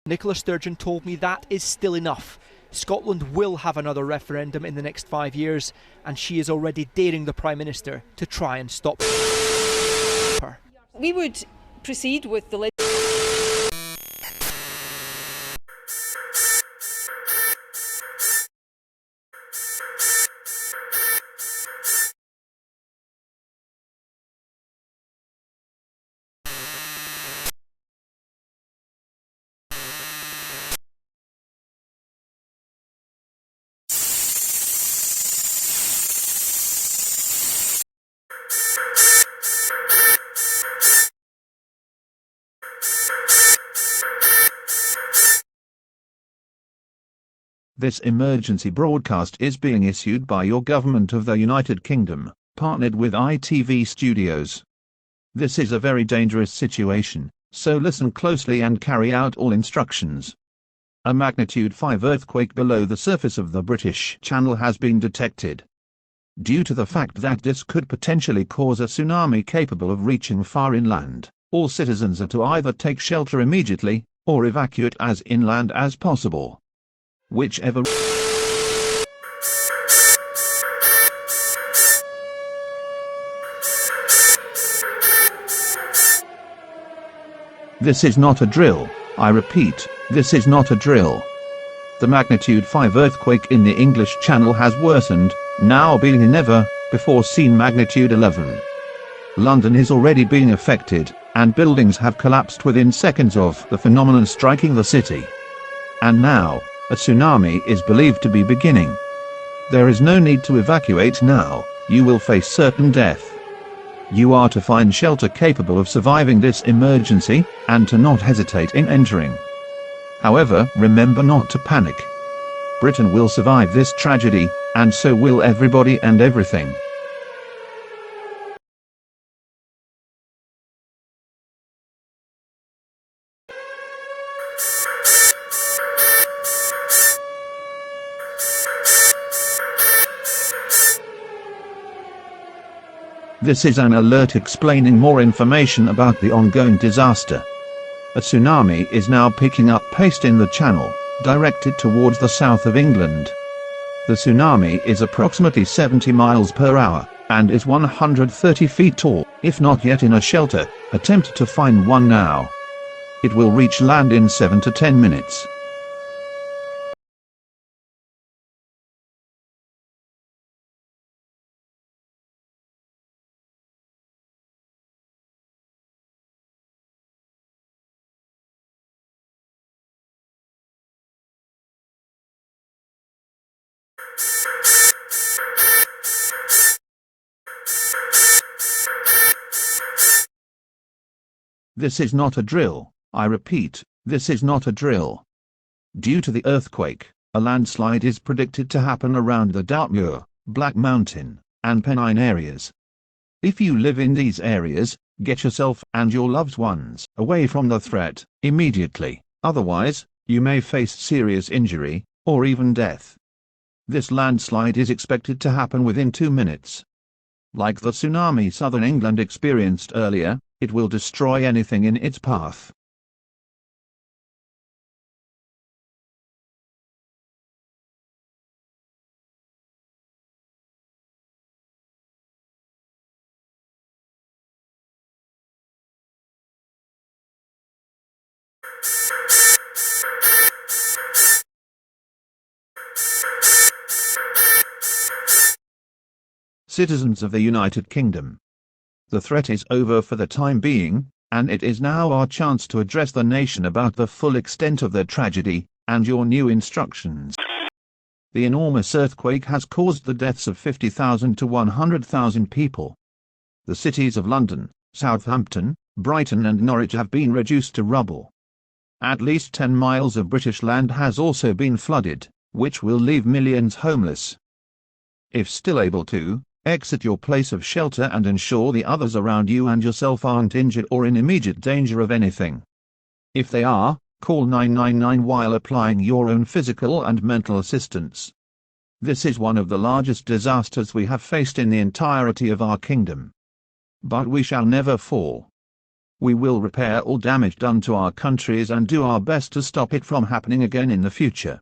Nicola Sturgeon told me that is still enough. Scotland will have another referendum in the next 5 years, and she is already daring the Prime Minister to try and stop her. We would proceed with the This emergency broadcast is being issued by your government of the United Kingdom, partnered with ITV Studios. This is a very dangerous situation, so listen closely and carry out all instructions. A magnitude 5 earthquake below the surface of the British Channel has been detected. Due to the fact that this could potentially cause a tsunami capable of reaching far inland, all citizens are to either take shelter immediately, or evacuate as inland as possible. Whichever. This is not a drill. I repeat, this is not a drill. The magnitude 5 earthquake in the English Channel has worsened, now being a never-before-seen magnitude 11. London is already being affected, and buildings have collapsed within seconds of the phenomenon striking the city. And now, a tsunami is believed to be beginning. There is no need to evacuate now, you will face certain death. You are to find shelter capable of surviving this emergency, and to not hesitate in entering. However, remember not to panic. Britain will survive this tragedy, and so will everybody and everything. This is an alert explaining more information about the ongoing disaster. A tsunami is now picking up pace in the channel, directed towards the south of England. The tsunami is approximately 70 miles per hour, and is 130 feet tall. If not yet in a shelter, attempt to find one now. It will reach land in 7 to 10 minutes. This is not a drill. I repeat, this is not a drill. Due to the earthquake, a landslide is predicted to happen around the Dartmoor, Black Mountain, and Pennine areas. If you live in these areas, get yourself and your loved ones away from the threat immediately, otherwise, you may face serious injury, or even death. This landslide is expected to happen within 2 minutes. Like the tsunami southern England experienced earlier, it will destroy anything in its path. Citizens of the United Kingdom. The threat is over for the time being, and it is now our chance to address the nation about the full extent of the tragedy, and your new instructions. The enormous earthquake has caused the deaths of 50,000 to 100,000 people. The cities of London, Southampton, Brighton and Norwich have been reduced to rubble. At least 10 miles of British land has also been flooded, which will leave millions homeless. If still able to, exit your place of shelter and ensure the others around you and yourself aren't injured or in immediate danger of anything. If they are, call 999 while applying your own physical and mental assistance. This is one of the largest disasters we have faced in the entirety of our kingdom. But we shall never fall. We will repair all damage done to our countries and do our best to stop it from happening again in the future.